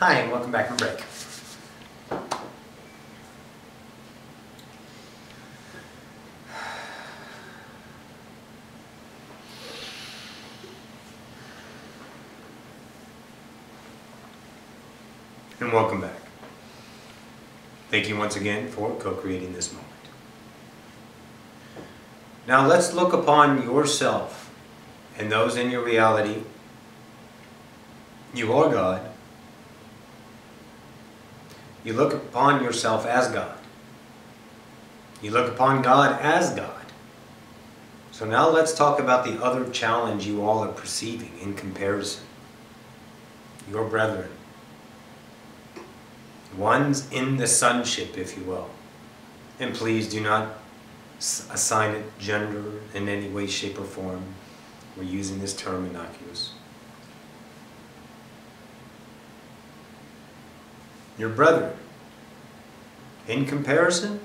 Hi, and welcome back from break. And welcome back. Thank you once again for co-creating this moment. Now let's look upon yourself and those in your reality. You are God. You look upon yourself as God. You look upon God as God. So now let's talk about the other challenge you all are perceiving in comparison. Your brethren. One's in the sonship, if you will. And please do not assign it gender in any way, shape, or form. We're using this term innocuous. Your brethren. In comparison,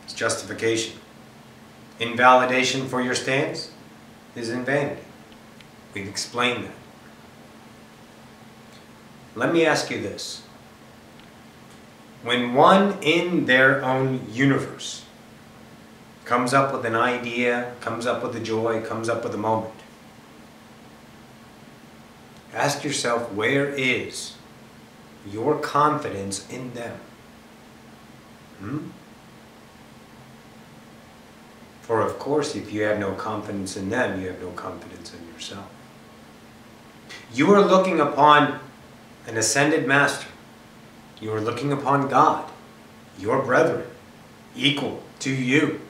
it's justification. Invalidation for your stance is in vanity. We've explained that. Let me ask you this. When one in their own universe comes up with an idea, comes up with a joy, comes up with a moment, ask yourself, where is your confidence in them? For of course, if you have no confidence in them, you have no confidence in yourself. You are looking upon an ascended master. You are looking upon God, your brethren, equal to you.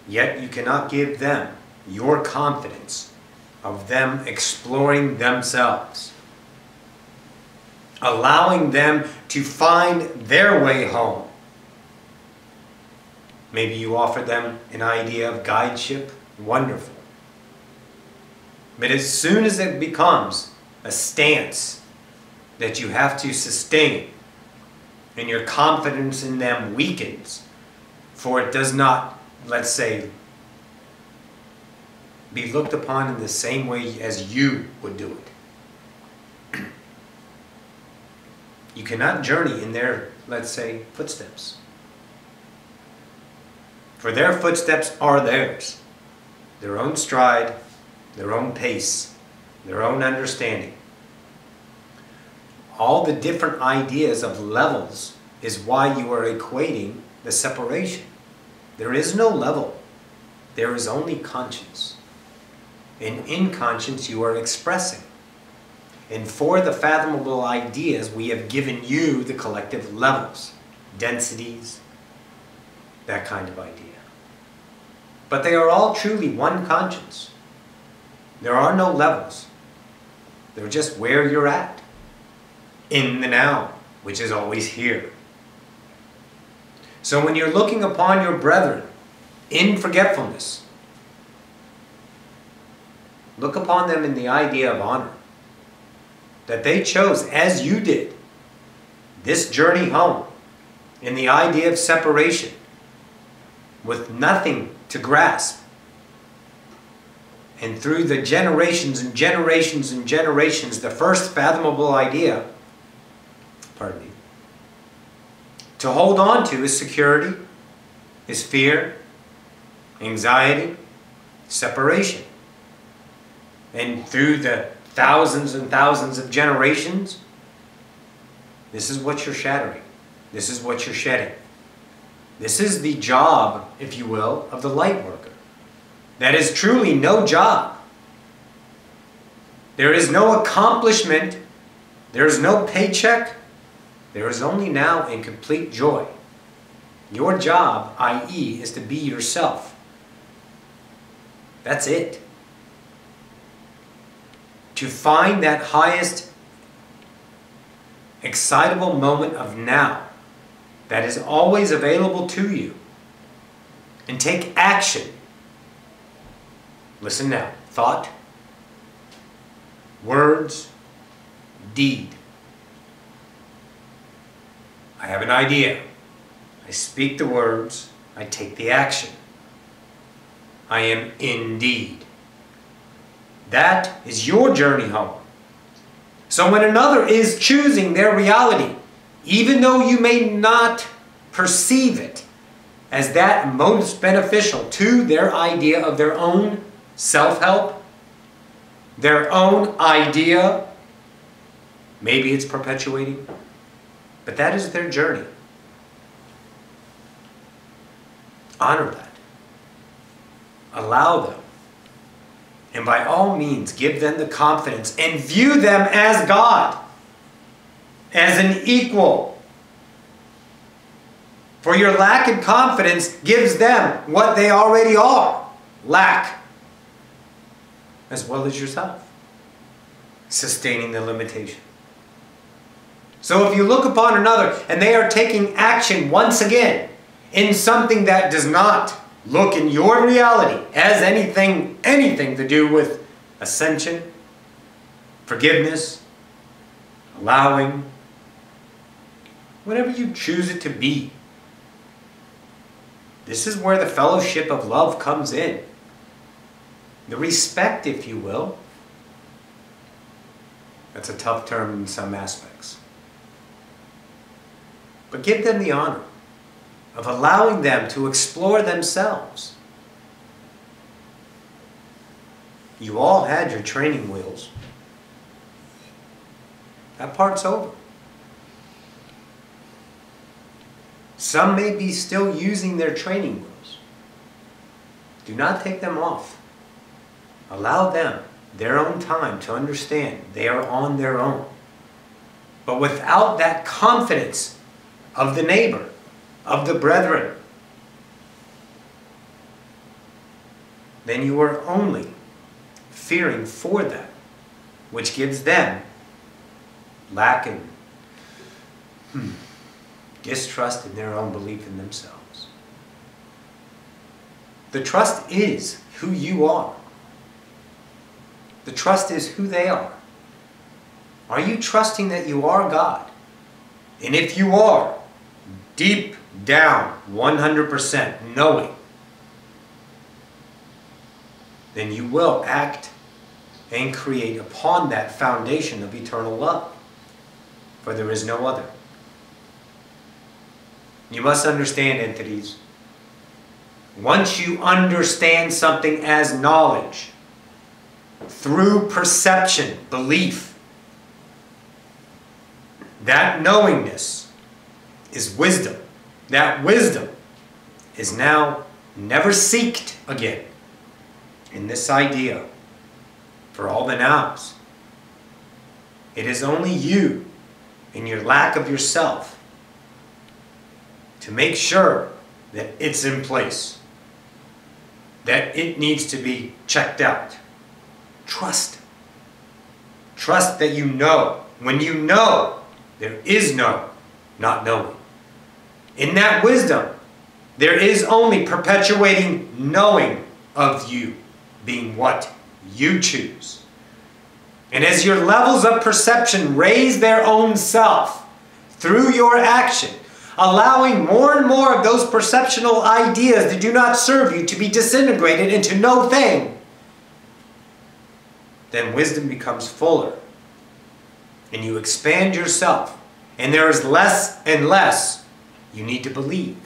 Yet you cannot give them your confidence of them exploring themselves, allowing them to find their way home. Maybe you offer them an idea of guideship, wonderful. But as soon as it becomes a stance that you have to sustain, and your confidence in them weakens, for it does not, let's say, be looked upon in the same way as you would do it. You cannot journey in their, let's say, footsteps. For their footsteps are theirs. Their own stride, their own pace, their own understanding. All the different ideas of levels is why you are equating the separation. There is no level. There is only conscience. And in conscience you are expressing. And for the fathomable ideas, we have given you the collective levels, densities, that kind of idea. But they are all truly one conscience. There are no levels. They're just where you're at. In the now, which is always here. So when you're looking upon your brethren in forgetfulness, look upon them in the idea of honor. That they chose, as you did, this journey home in the idea of separation with nothing to grasp. And through the generations and generations and generations, the first fathomable idea, pardon me, to hold on to is security, is fear, anxiety, separation. And through the thousands and thousands of generations, this is what you're shattering. This is what you're shedding. This is the job, if you will, of the light worker. That is truly no job. There is no accomplishment. There is no paycheck. There is only now in complete joy. Your job, i.e., is to be yourself. That's it. To find that highest excitable moment of now that is always available to you and take action. Listen now. Thought, words, deed. I have an idea. I speak the words. I take the action. I am indeed. That is your journey home. So when another is choosing their reality, even though you may not perceive it as that most beneficial to their idea of their own self-help, their own idea, maybe it's perpetuating, but that is their journey. Honor that. Allow them. And by all means, give them the confidence and view them as God, as an equal. For your lack in confidence gives them what they already are, lack, as well as yourself, sustaining the limitation. So if you look upon another and they are taking action once again in something that does not look in your reality as anything to do with ascension, forgiveness, allowing, whatever you choose it to be. This is where the fellowship of love comes in. The respect, if you will. That's a tough term in some aspects. But give them the honor of allowing them to explore themselves. You all had your training wheels. That part's over. Some may be still using their training wheels. Do not take them off. Allow them their own time to understand they are on their own. But without that confidence of the neighbor, of the brethren, then you are only fearing for them, which gives them lack and distrust in their own belief in themselves. The trust is who you are. The trust is who they are. Are you trusting that you are God? And if you are, deep down, 100% knowing, then you will act and create upon that foundation of eternal love. For there is no other. You must understand, entities, once you understand something as knowledge, through perception, belief, that knowingness is wisdom. That wisdom is now never seeked again in this idea for all the nows. It is only you in your lack of yourself to make sure that it's in place, that it needs to be checked out. Trust. Trust that you know. When you know, there is no not knowing. In that wisdom, there is only perpetuating knowing of you being what you choose. And as your levels of perception raise their own self through your action, allowing more and more of those perceptional ideas that do not serve you to be disintegrated into no thing, then wisdom becomes fuller. And you expand yourself. And there is less and less you need to believe.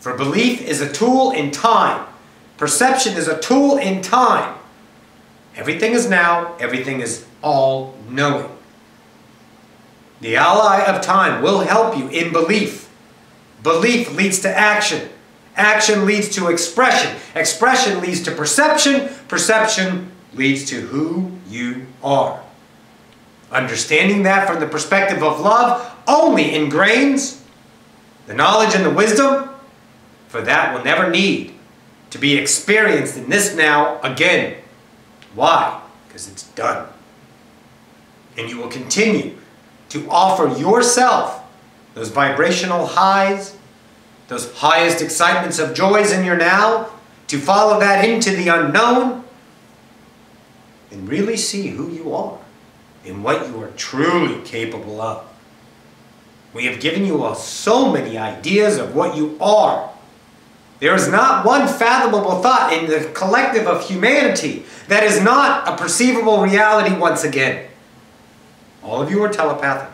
For belief is a tool in time. Perception is a tool in time. Everything is now. Everything is all-knowing. The ally of time will help you in belief. Belief leads to action. Action leads to expression. Expression leads to perception. Perception leads to who you are. Understanding that from the perspective of love only ingrains the knowledge and the wisdom, for that will never need to be experienced in this now again. Why? Because it's done. And you will continue to offer yourself those vibrational highs, those highest excitements of joys in your now, to follow that into the unknown and really see who you are and what you are truly capable of. We have given you so many ideas of what you are. There is not one fathomable thought in the collective of humanity that is not a perceivable reality once again. All of you are telepathic.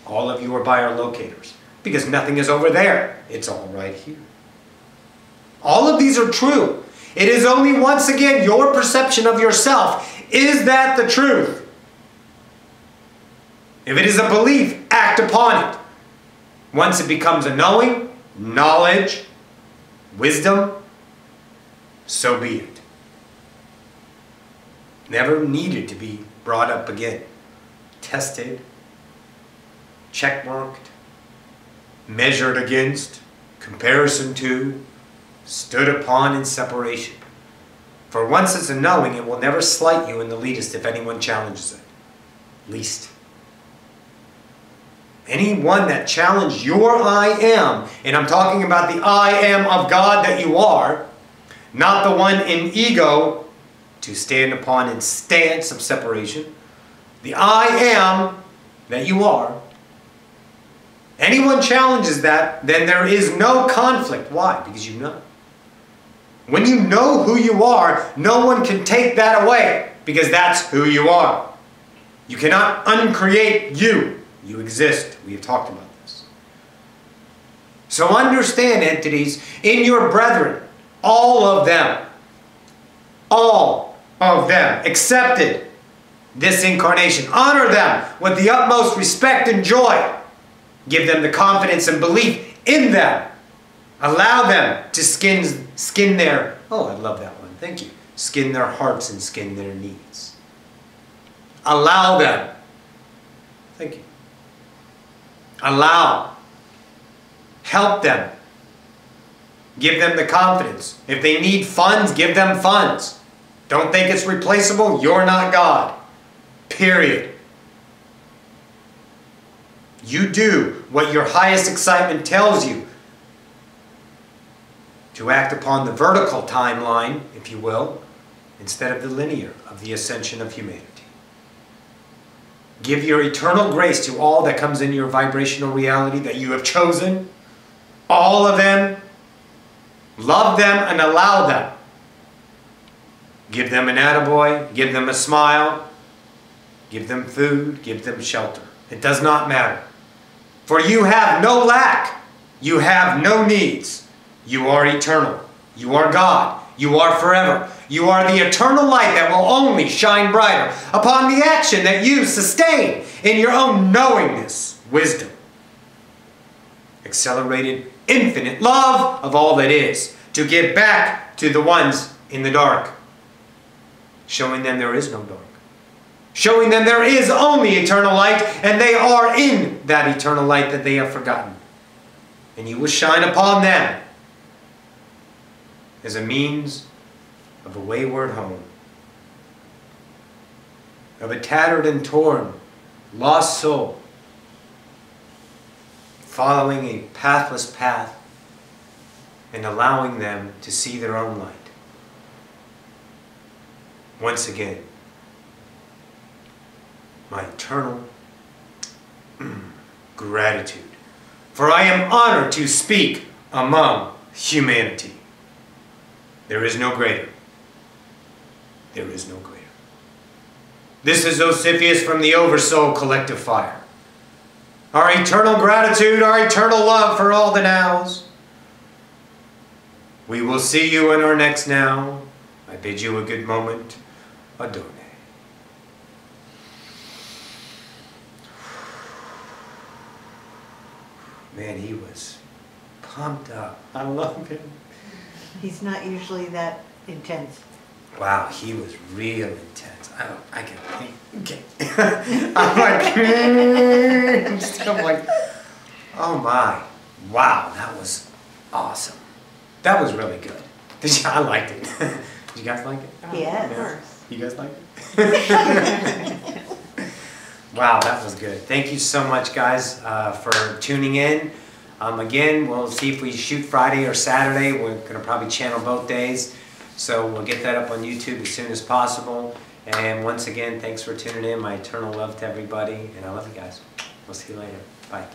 All of you are biolocators. Because nothing is over there. It's all right here. All of these are true. It is only, once again, your perception of yourself. Is that the truth? If it is a belief, act upon it. Once it becomes a knowing, knowledge, wisdom, so be it. Never needed to be brought up again. Tested, checkmarked, measured against, comparison to, stood upon in separation. For once it's a knowing, it will never slight you in the least if anyone challenges it. Least. Anyone that challenged your I am, and I'm talking about the I am of God that you are, not the one in ego to stand upon in stance of separation. The I am that you are. Anyone challenges that, then there is no conflict. Why? Because you know. When you know who you are, no one can take that away, because that's who you are. You cannot uncreate you. You exist. We have talked about this. So understand, entities, in your brethren, all of them, accepted this incarnation. Honor them with the utmost respect and joy. Give them the confidence and belief in them. Allow them to skin their, oh, I love that one, thank you. Skin their hearts and skin their needs. Allow them. Thank you. Allow. Help them. Give them the confidence. If they need funds, give them funds. Don't think it's replaceable. You're not God. Period. You do what your highest excitement tells you to act upon the vertical timeline, if you will, instead of the linear of the ascension of humanity. Give your eternal grace to all that comes in your vibrational reality that you have chosen. All of them. Love them and allow them. Give them an attaboy. Give them a smile. Give them food. Give them shelter. It does not matter. For you have no lack. You have no needs. You are eternal. You are God. You are forever. You are the eternal light that will only shine brighter upon the action that you sustain in your own knowingness, wisdom. Accelerated infinite love of all that is, to give back to the ones in the dark, showing them there is no dark, showing them there is only eternal light, and they are in that eternal light that they have forgotten. And you will shine upon them as a means of a wayward home, of a tattered and torn, lost soul, following a pathless path and allowing them to see their own light. Once again, my eternal gratitude, for I am honored to speak among humanity. There is no greater. There is no greater. This is Ocyphius from the Oversoul Collective Fire. Our eternal gratitude, our eternal love for all the nows. We will see you in our next now. I bid you a good moment. Adone. Man, he was pumped up. I love him. He's not usually that intense. Wow, he was real intense. I can think. Okay. I'm like, oh my. Wow, that was awesome. That was really good. I liked it. Did you guys like it? Yes. Of course. You guys like it? Wow, that was good. Thank you so much, guys, for tuning in. Again, we'll see if we shoot Friday or Saturday. We're going to probably channel both days. So we'll get that up on YouTube as soon as possible. And once again, thanks for tuning in. My eternal love to everybody. And I love you guys. We'll see you later. Bye.